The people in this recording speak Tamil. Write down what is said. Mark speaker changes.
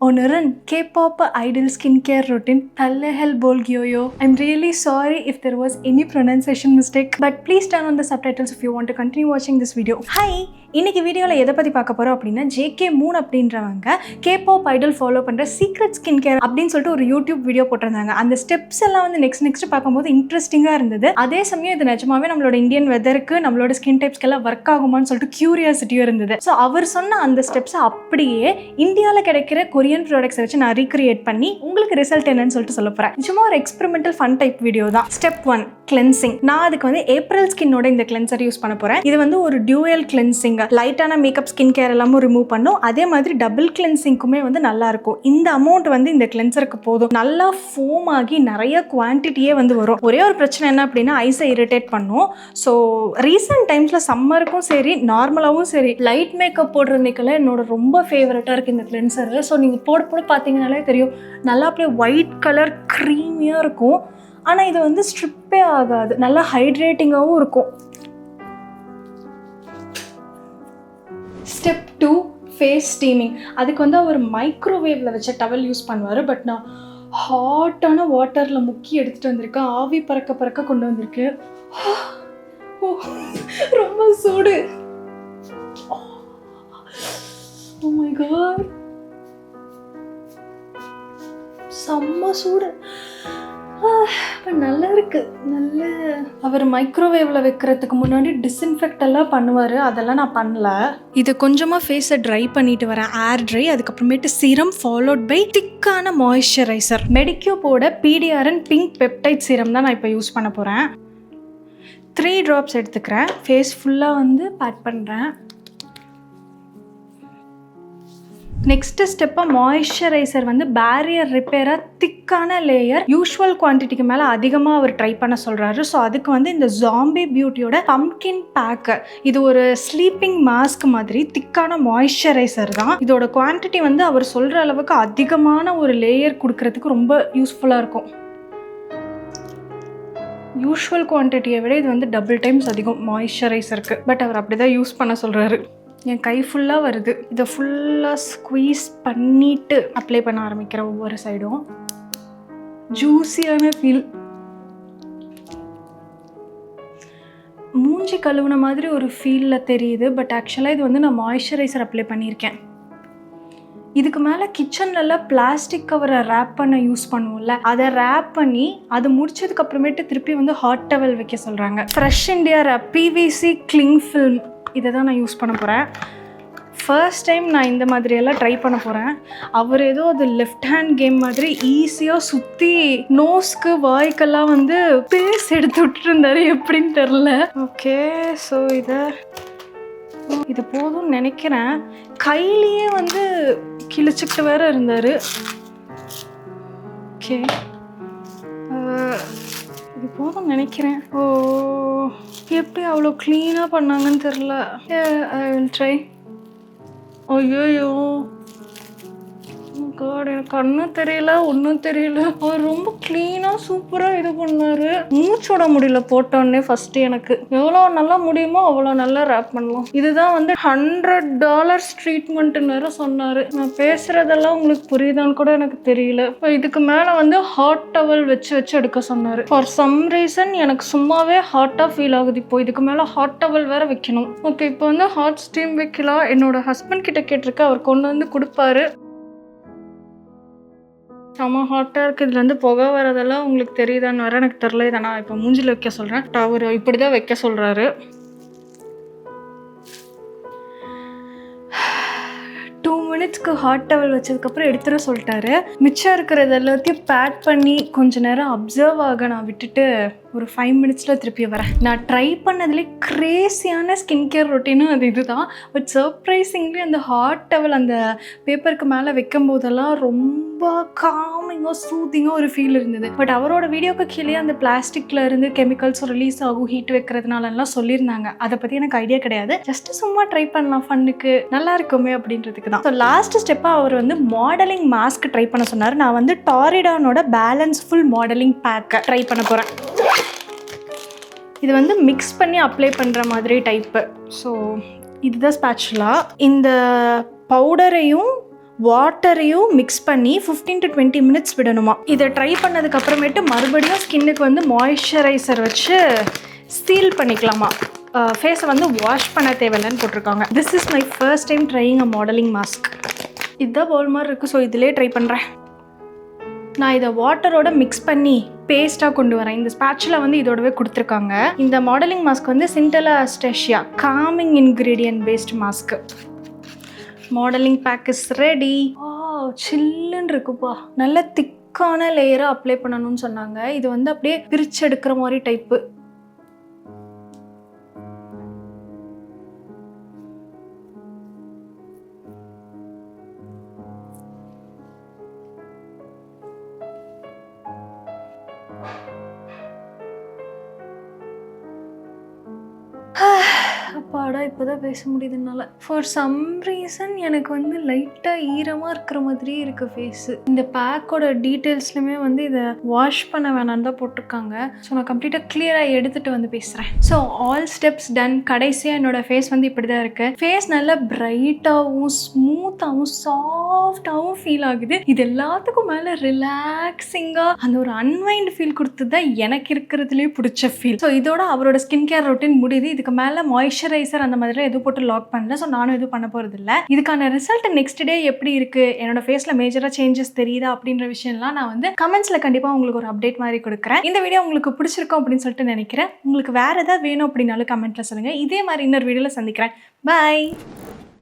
Speaker 1: Honoran K-pop idol skincare routine Tallehel Bolgyoyo. I'm really sorry if there was any pronunciation mistake, but please turn on the subtitles if you want to continue watching this video. Hi! இன்னைக்கு வீடியோவில் எதை பற்றி பார்க்க போகிறோம் அப்படின்னா JK3 அப்படின்றவங்க K-pop ஐடல் ஃபாலோ பண்ணுற சீக்ரெட் ஸ்கின் கேர் அப்படின்னு சொல்லிட்டு ஒரு யூடியூப் வீடியோ போட்டிருந்தாங்க. அந்த ஸ்டெப்ஸ் எல்லாம் வந்து நெக்ஸ்ட் பார்க்கும்போது இன்ட்ரெஸ்டிங்காக இருந்தது. அதே சமயம் இது நிஜமாவே நம்மளோட இந்தியன் வெதருக்கு நம்மளோட ஸ்கின் டைப்ஸ்க்கெல்லாம் ஒர்க் ஆகுமான்னு சொல்லிட்டு கியூரியாசிட்டியும் இருந்தது. ஸோ அவர் சொன்ன அந்த ஸ்டெப்ஸை அப்படியே இந்தியாவில் கிடைக்கிற கொரியன் ப்ராடக்ட்ஸை வச்சு நான் ரீக்ரியேட் பண்ணி உங்களுக்கு ரிசல்ட் என்னன்னு சொல்லிட்டு சொல்ல போகிறேன். நிஜமா ஒரு எக்ஸ்பெரிமெண்டல் ஃபன் டைப் வீடியோ தான். Step 1 cleansing. நான் அதுக்கு வந்து ஏப்ரல் ஸ்கின்னோட இந்த கிளென்சர் யூஸ் பண்ண போகிறேன். இது வந்து ஒரு டியூயல் கிளென்சிங், லைட்டான மேக்கப் ஸ்கின் கேர் எல்லாமும் ரிமூவ் பண்ணும். அதே மாதிரி டபுள் கிளென்சிங்க்குமே வந்து நல்லா இருக்கும். இந்த அமௌண்ட் வந்து இந்த கிளென்சருக்கு போதும். நல்லா ஃபோம் ஆகி நிறைய குவான்டிட்டியே வந்து வரும். ஒரே ஒரு பிரச்சனை என்ன அப்படின்னா ஐஸை இரிட்டேட் பண்ணும். ஸோ ரீசெண்ட் டைம்ஸில் சம்மருக்கும் சரி நார்மலாகவும் சரி லைட் மேக்கப் போடுறதுக்கெல்லாம் என்னோட ரொம்ப ஃபேவரட்டாக இருக்குது இந்த கிளென்சர். ஸோ நீங்கள் போட பார்த்தீங்கன்னாலே தெரியும், நல்லா அப்படியே ஒயிட் கலர் க்ரீமியாக இருக்கும். ஆனால் இது வந்து ஸ்ட்ரிப்பே ஆகாது, நல்லா ஹைட்ரேட்டிங்காகவும் இருக்கும். Step 2 face steaming. அதுக்கு வந்து அவர் மைக்ரோவேவில் வச்ச டவல் யூஸ் பண்ணுவார். பட் நான் ஹாட்டான வாட்டரில் முக்கி எடுத்துகிட்டு வந்திருக்கேன். ஆவி பறக்க கொண்டு வந்திருக்கு. ரொம்ப சூடு. Oh my god, செம்ம சூடு. நல்லா இருக்கு. நல்ல அவர் மைக்ரோவேவில் வைக்கிறதுக்கு முன்னாடி டிஸ்இன்ஃபெக்ட் எல்லாம் பண்ணுவார். அதெல்லாம் நான் பண்ணல. இதை கொஞ்சமாக ஃபேஸை ட்ரை பண்ணிட்டு வரேன், ஏர் ட்ரை. அதுக்கப்புறமேட்டு சீரம் ஃபாலோட் பை திக்கான மாய்ஸ்சரைசர். மெடிக்யூப்போட PDRN பிங்க் பெப்டைட் சீரம் தான் நான் இப்போ யூஸ் பண்ண போகிறேன். 3 ட்ராப்ஸ் எடுத்துக்கிறேன். ஃபேஸ் ஃபுல்லாக வந்து பேக் பண்ணுறேன். நெக்ஸ்ட் ஸ்டெப்பாக மாய்ஸ்சரைசர் வந்து பேரியர் ரிப்பேராக திக்கான லேயர் யூஷுவல் குவான்டிட்டிக்கு மேலே அதிகமாக அவர் ட்ரை பண்ண சொல்கிறாரு. ஸோ அதுக்கு வந்து இந்த ஜாம்பி பியூட்டியோட பம்ப்கின் பேக்கு, இது ஒரு ஸ்லீப்பிங் மாஸ்க் மாதிரி திக்கான மாய்ஸ்சரைசர் தான். இதோட குவான்டிட்டி வந்து அவர் சொல்கிற அளவுக்கு அதிகமான ஒரு லேயர் கொடுக்கறதுக்கு ரொம்ப யூஸ்ஃபுல்லாக இருக்கும். யூஷுவல் குவான்டிட்டியை விட இது வந்து டபுள் டைம்ஸ் அதிகம் மாய்ஸ்சரைசருக்கு. பட் அவர் அப்படி தான் யூஸ் பண்ண சொல்கிறாரு. என் கை ஃபுல்லாக வருது. இதை ஃபுல்லாக ஸ்குவீஸ் பண்ணிவிட்டு அப்ளை பண்ண ஆரம்பிக்கிறேன். ஒவ்வொரு சைடும் ஜூஸியான ஃபீல். மூஞ்சி கழுவுன மாதிரி ஒரு ஃபீலில் தெரியுது. பட் ஆக்சுவலாக இது வந்து நான் மாய்ஸ்சரைசர் அப்ளை பண்ணியிருக்கேன். இதுக்கு மேலே கிச்சன்லலாம் பிளாஸ்டிக் கவரை ரேப் பண்ண யூஸ் பண்ணுவோம்ல, அதை ரேப் பண்ணி அது முடிச்சதுக்கு அப்புறமேட்டு திருப்பி வந்து ஹாட் டவல் வைக்க சொல்கிறாங்க. ஃப்ரெஷ் இண்டியா ரேப் PVC கிளிங் ஃபில்ம், இதை தான் நான் யூஸ் பண்ண போகிறேன். ஃபர்ஸ்ட் டைம் நான் இந்த மாதிரியெல்லாம் ட்ரை பண்ண போகிறேன். அவர் ஏதோ அது லெஃப்ட் ஹேண்ட் கேம் மாதிரி ஈஸியாக சுற்றி நோஸ்க்கு வாய்க்கெல்லாம் வந்து பேஸ் எடுத்து விட்டுருந்தாரு, எப்படின்னு தெரில. ஓகே, ஸோ இது போதும்னு நினைக்கிறேன். கையிலேயே வந்து கிழிச்சிக்கிட்டு வேற இருந்தார். ஓகே, இது போதும்னு நினைக்கிறேன். ஓ, எப்படி அவ்வளோ க்ளீனாக பண்ணாங்கன்னு தெரில. I will try. ஐயோ காட், எனக்கு கண்ணும் தெரியல ஒன்றும் தெரியல. அவர் ரொம்ப க்ளீனாக சூப்பராக இது பண்ணார். மூச்சோட முடியல போட்டோன்னே ஃபஸ்ட்டு. எனக்கு எவ்வளோ நல்லா முடியுமோ அவ்வளோ நல்லா ரேப் பண்ணலாம். இதுதான் வந்து $100 ட்ரீட்மெண்ட்டுன்னு வேற சொன்னார். நான் பேசுகிறதெல்லாம் உங்களுக்கு புரியுதான்னு கூட எனக்கு தெரியல. இப்போ இதுக்கு மேலே வந்து ஹாட் டவல் வச்சு எடுக்க சொன்னார். ஃபார் சம் ரீசன் எனக்கு சும்மாவே ஹாட்டாக ஃபீல் ஆகுது. இப்போ இதுக்கு மேலே ஹாட் டவல் வேற வைக்கணும். ஓகே, இப்போ வந்து ஹாட் ஸ்டீம் வைக்கலாம். என்னோட ஹஸ்பண்ட் கிட்ட கேட்டிருக்கேன், அவர் கொண்டு வந்து கொடுப்பாரு. செம்ம ஹாட்டாக இருக்குது. இதில் வந்து புகை வரதெல்லாம் உங்களுக்கு தெரியுதான்னு வேறு எனக்கு தெரில. இதை நான் இப்போ மூஞ்சில் வைக்க சொல்கிறேன். அவர் இப்படி தான் வைக்க சொல்கிறாரு. 2 மினிட்ஸ்க்கு ஹாட் டவல் வச்சதுக்கப்புறம் எடுத்துட சொல்லிட்டாரு. மிச்சம் இருக்கிறது எல்லாத்தையும் பேக் பண்ணி கொஞ்ச நேரம் அப்சர்வ் ஆக நான் விட்டுட்டு ஒரு 5 மினிட்ஸில் திருப்பி வரேன். நான் ட்ரை பண்ணதுலேயே க்ரேஸியான ஸ்கின் கேர் ரொட்டீனும் அது இதுதான். பட் சர்ப்ரைசிங்லி அந்த ஹாட் டவல் அந்த பேப்பருக்கு மேலே வைக்கும் போதெல்லாம் ரொம்ப காமிங்காக சூத்திங்காக ஒரு ஃபீல் இருந்தது. பட் அவரோட வீடியோக்கு கீழே அந்த பிளாஸ்டிக்கில் இருந்து கெமிக்கல்ஸ் ரிலீஸ் ஆகும் ஹீட் வைக்கிறதுனாலலாம் சொல்லியிருந்தாங்க. அதை பற்றி எனக்கு ஐடியா கிடையாது. ஜஸ்ட் சும்மா ட்ரை பண்ணலாம் ஃபன்னுக்கு, நல்லா இருக்குமே அப்படின்றதுக்கு தான். ஸோ லாஸ்ட் ஸ்டெப்பாக அவர் வந்து மாடலிங் மாஸ்க் ட்ரை பண்ண சொன்னார். நான் வந்து டாரிடானோட பேலன்ஸ்ஃபுல் மாடலிங் பேக்கை ட்ரை பண்ண போகிறேன். இது வந்து மிக்ஸ் பண்ணி அப்ளை பண்ணுற மாதிரி டைப்பு. ஸோ இதுதான் ஸ்பேச்சுலா. இந்த பவுடரையும் வாட்டரையும் மிக்ஸ் பண்ணி 15 to 20 minutes விடணுமா. இதை ட்ரை பண்ணதுக்கு அப்புறமேட்டு மறுபடியும் ஸ்கின்னுக்கு வந்து மாய்ஸ்சரைசர் வச்சு சீல் பண்ணிக்கலாமா. ஃபேஸை வந்து வாஷ் பண்ண தேவையில்லைன்னு போட்டிருக்காங்க. This is my first time trying a modelling mask. இதுதான் போல் மாதிரி இருக்குது. ஸோ இதிலே ட்ரை பண்ணுறேன். நான் இதை வாட்டரோட மிக்ஸ் பண்ணி பேஸ்ட்டாக கொண்டு வரேன். இந்த ஸ்பேட்சில் வந்து இதோடவே கொடுத்துருக்காங்க. இந்த மாடலிங் மாஸ்க் வந்து Centella asiatica coming ingredient based mask. Modelling pack is ready. சில்லுன்னு இருக்குப்பா. நல்ல திக்கான லேயராக அப்ளை பண்ணணும்னு சொன்னாங்க. இது வந்து அப்படியே பிரித்து எடுக்கிற மாதிரி டைப்பு. அப்பாடா இப்போதான் பேச முடியுதுனால. ஃபார் சம் ரீசன் எனக்கு வந்து லைட்டாக ஈரமாக இருக்கிற மாதிரியே இருக்குது ஃபேஸு. இந்த பேக்கோட டீட்டெயில்ஸ்லையுமே வந்து இதை வாஷ் பண்ண வேணான்னு தான் போட்டிருக்காங்க. ஸோ நான் கம்ப்ளீட்டாக கிளியராக எடுத்துகிட்டு வந்து பேசுகிறேன். So all steps done. கடைசியாக என்னோடய ஃபேஸ் வந்து இப்படி தான் இருக்குது. ஃபேஸ் நல்லா பிரைட்டாகவும் ஸ்மூத்தாகவும் சாஃப்டாகவும் ஃபீல் ஆகுது. இது எல்லாத்துக்கும் மேலே ரிலாக்ஸிங்காக அந்த ஒரு அன்வைண்ட் ஃபீல் கொடுத்தது தான் எனக்கு இருக்கிறதுலேயே பிடிச்ச ஃபீல். ஸோ இதோட அவரோட ஸ்கின் கேர் ரொட்டீன் முடியுது. இதுக்கு மேலே மாய்ஸ்சரைசர் அந்த மாதிரிலாம் எதுவும் போட்டு லாக் பண்ணல. ஸோ நானும் எதுவும் பண்ண போகிறது இல்லை. இதுக்கான ரிசல்ட் நெக்ஸ்ட் டே எப்படி இருக்குது, என்னோட ஃபேஸில் மேஜராக சேஞ்சஸ் தெரியுதா அப்படின்ற விஷயம்லாம் நான் வந்து கமெண்ட்ஸில் கண்டிப்பாக உங்களுக்கு ஒரு அப்டேட் மாதிரி கொடுக்குறேன். இந்த வீடியோ உங்களுக்கு பிடிச்சிருக்கும் அப்படின்னு சொல்லிட்டு நினைக்கிறேன். உங்களுக்கு வேறு ஏதாவது வேணும் அப்படின்னாலும் கமெண்ட்டில் சொல்லுங்கள். இதே மாதிரி இன்னொரு வீடியோவில் சந்திக்கிறேன். பாய்.